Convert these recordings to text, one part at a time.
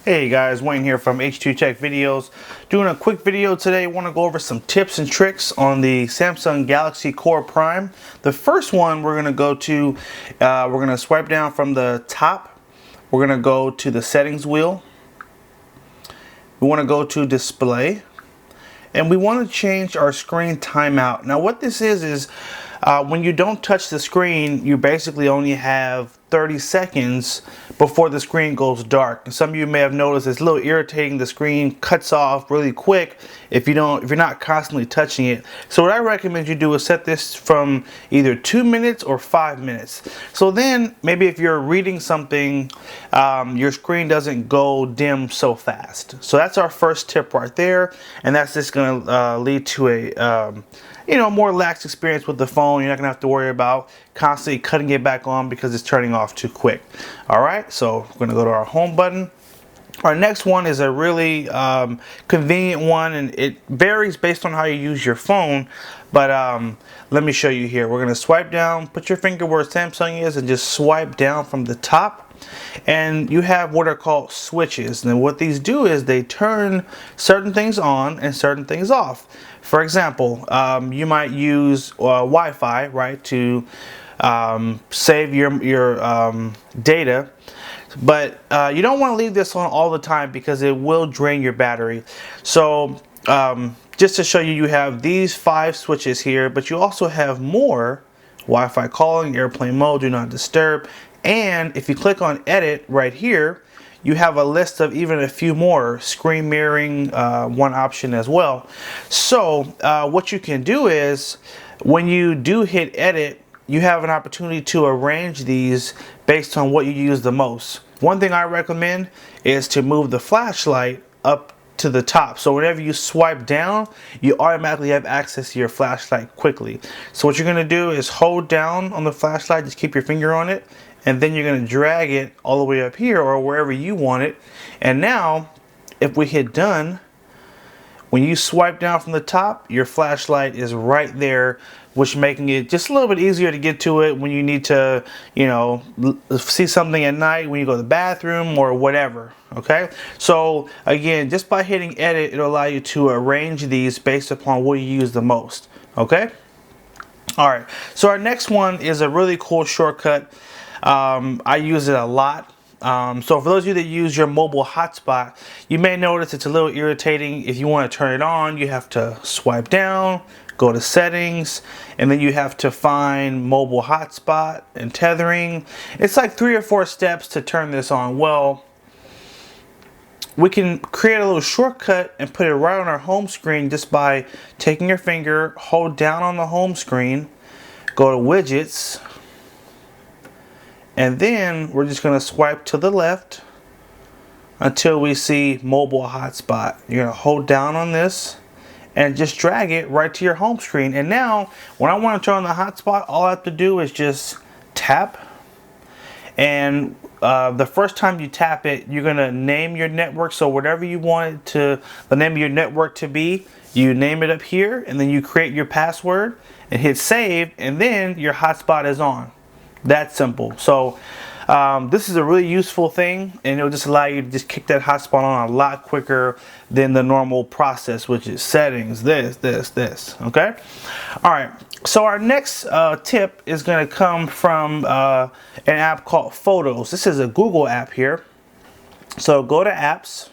Hey guys, Wayne here from H2 Tech Videos. Doing a quick video today. I want to go over some tips and tricks on the Samsung Galaxy Core Prime. The first one we're going to go to, we're going to swipe down from the top. We're going to go to the settings wheel. We want to go to display. And we want to change our screen timeout. Now what this is when you don't touch the screen, you basically only have 30 seconds before the screen goes dark. And some of you may have noticed it's a little irritating. The screen cuts off really quick if you're not constantly touching it. So what I recommend you do is set this from either 2 minutes or 5 minutes. So then maybe if you're reading something, your screen doesn't go dim so fast. So that's our first tip right there, and that's just going to lead to a more relaxed experience with the phone. You're not gonna have to worry about constantly cutting it back on because it's turning off too quick. All right, so we're gonna go to our home button. Our next one is a really convenient one, and it varies based on how you use your phone, but let me show you here. We're gonna swipe down, put your finger where Samsung is, and just swipe down from the top. And you have what are called switches, and what these do is they turn certain things on and certain things off. For example, you might use Wi-Fi, right, to save your data, but you don't want to leave this on all the time because it will drain your battery. So just to show you, you have these 5 switches here, but you also have more: Wi-Fi calling, airplane mode, do not disturb. And if you click on edit right here, you have a list of even a few more. Screen mirroring, one option as well. So what you can do is when you do hit edit, you have an opportunity to arrange these based on what you use the most. One thing I recommend is to move the flashlight up to the top, so whenever you swipe down, you automatically have access to your flashlight quickly. So what you're going to do is hold down on the flashlight, just keep your finger on it, and then you're going to drag it all the way up here or wherever you want it. And now if we hit done, when you swipe down from the top, your flashlight is right there, which making it just a little bit easier to get to it when you need to, see something at night, when you go to the bathroom or whatever. Okay, so again, just by hitting edit, it'll allow you to arrange these based upon what you use the most. Okay, all right, so our next one is a really cool shortcut. I use it a lot. So for those of you that use your mobile hotspot, you may notice it's a little irritating. If you want to turn it on, you have to swipe down, go to settings, and then you have to find mobile hotspot and tethering. It's like 3 or 4 steps to turn this on. Well, we can create a little shortcut and put it right on our home screen just by taking your finger, hold down on the home screen, go to widgets, and then we're just going to swipe to the left until we see mobile hotspot. You're going to hold down on this and just drag it right to your home screen. And now when I want to turn on the hotspot, all I have to do is just tap. And the first time you tap it, you're going to name your network. So whatever you want the name of your network to be, you name it up here, and then you create your password and hit save, and then your hotspot is on. That simple. So this is a really useful thing, and it'll just allow you to just kick that hotspot on a lot quicker than the normal process, which is settings, this. Okay, all right, so our next tip is going to come from an app called Photos. This is a Google app here. So go to apps,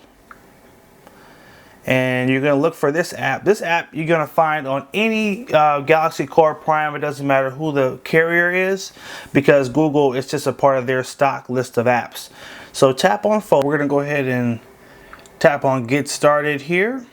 and you're going to look for this app. This app you're going to find on any Galaxy Core Prime. It doesn't matter who the carrier is, because Google is just a part of their stock list of apps. So tap on Photos. We're going to go ahead and tap on Get Started here.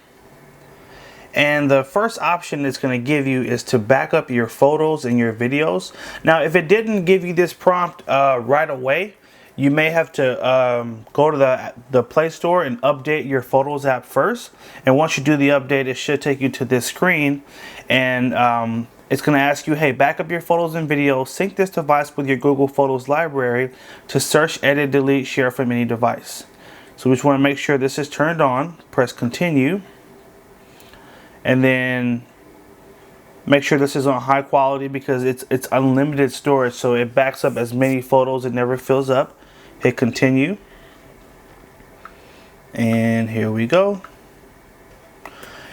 And the first option it's going to give you is to back up your photos and your videos. Now if it didn't give you this prompt right away, you may have to go to the Play Store and update your Photos app first. And once you do the update, it should take you to this screen, and it's going to ask you, hey, back up your photos and videos, sync this device with your Google Photos library to search, edit, delete, share from any device. So we just want to make sure this is turned on. Press continue, and then make sure this is on high quality because it's unlimited storage, so it backs up as many photos, it never fills up. Hit continue. And here we go.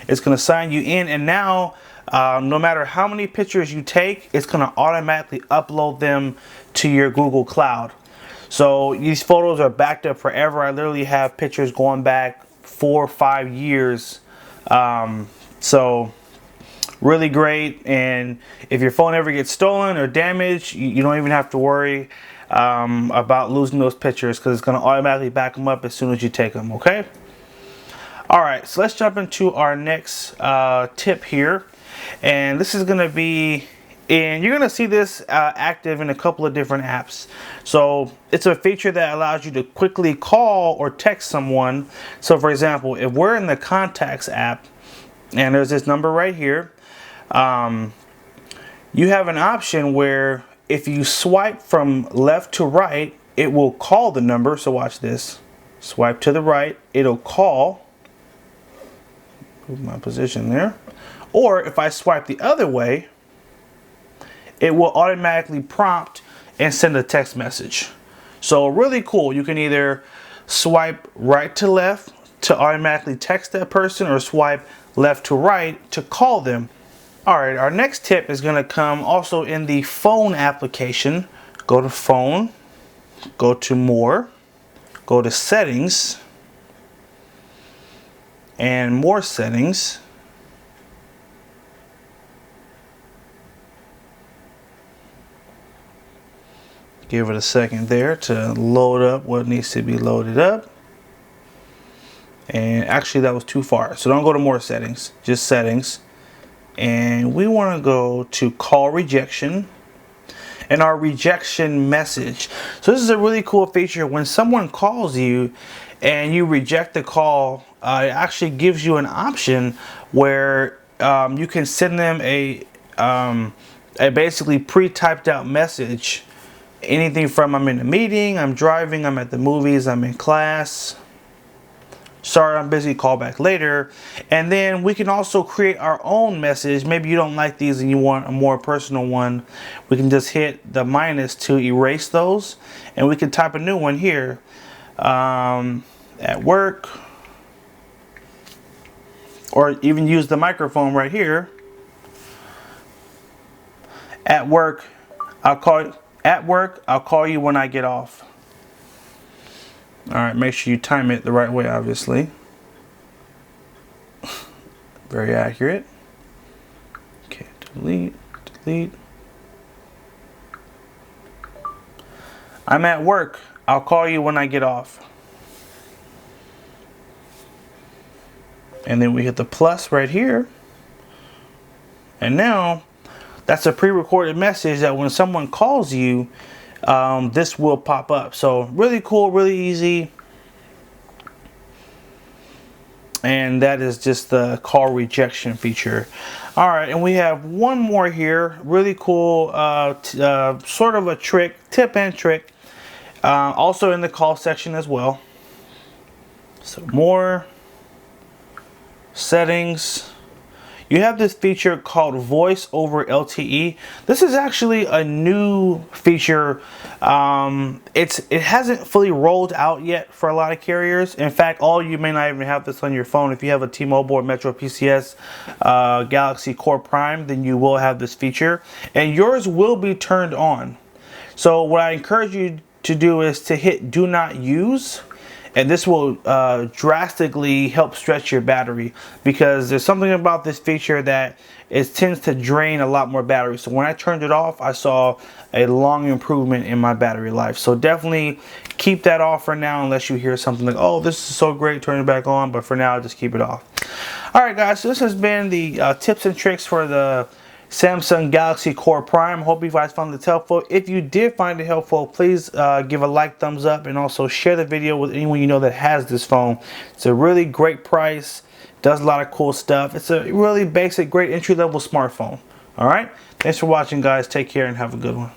It's going to sign you in, and now no matter how many pictures you take, it's going to automatically upload them to your Google Cloud. So these photos are backed up forever. I literally have pictures going back 4 or 5 years. So really great. And if your phone ever gets stolen or damaged, you don't even have to worry about losing those pictures, because it's going to automatically back them up as soon as you take them. Okay. All right, so let's jump into our next tip here, and this is going to be, and you're going to see this active in a couple of different apps. So it's a feature that allows you to quickly call or text someone. So for example, if we're in the Contacts app and there's this number right here, you have an option where if you swipe from left to right, it will call the number. So watch this. Swipe to the right, it'll call. Move my position there. Or if I swipe the other way, it will automatically prompt and send a text message. So really cool. You can either swipe right to left to automatically text that person, or swipe left to right to call them. All right, our next tip is going to come also in the phone application. Go to Phone, go to More, go to Settings, and More Settings. Give it a second there to load up what needs to be loaded up. And actually that was too far, so don't go to More Settings, just Settings. And we want to go to Call Rejection and our rejection message. So this is a really cool feature. When someone calls you and you reject the call, it actually gives you an option where you can send them a basically pre-typed out message. Anything from I'm in a meeting, I'm driving, I'm at the movies, I'm in class, sorry I'm busy, call back later. And then we can also create our own message. Maybe you don't like these and you want a more personal one. We can just hit the minus to erase those, and we can type a new one here. At work, or even use the microphone right here. At work, I'll call you when I get off. All right, make sure you time it the right way, obviously. Very accurate. Okay, delete. I'm at work. I'll call you when I get off. And then we hit the plus right here. And now that's a pre-recorded message that when someone calls you, this will pop up. So really cool, really easy. And that is just the call rejection feature. All right, and we have one more here. Really cool, sort of a trick, tip and trick. Also in the call section as well. So More, Settings. You have this feature called Voice over LTE. This is actually a new feature. It hasn't fully rolled out yet for a lot of carriers. In fact, you may not even have this on your phone. If you have a T-Mobile or Metro PCS Galaxy Core Prime, then you will have this feature, and yours will be turned on. So what I encourage you to do is to hit Do Not Use. And this will drastically help stretch your battery, because there's something about this feature that it tends to drain a lot more battery. So when I turned it off, I saw a long improvement in my battery life. So definitely keep that off for now, unless you hear something like, oh, this is so great, turn it back on. But for now, just keep it off. All right, guys, so this has been the tips and tricks for the Samsung Galaxy Core Prime. Hope you guys found this helpful. If you did find it helpful, please give a like, thumbs up, and also share the video with anyone you know that has this phone. It's a really great price, does a lot of cool stuff. It's a really basic, great entry-level smartphone. All right, thanks for watching, guys. Take care and have a good one.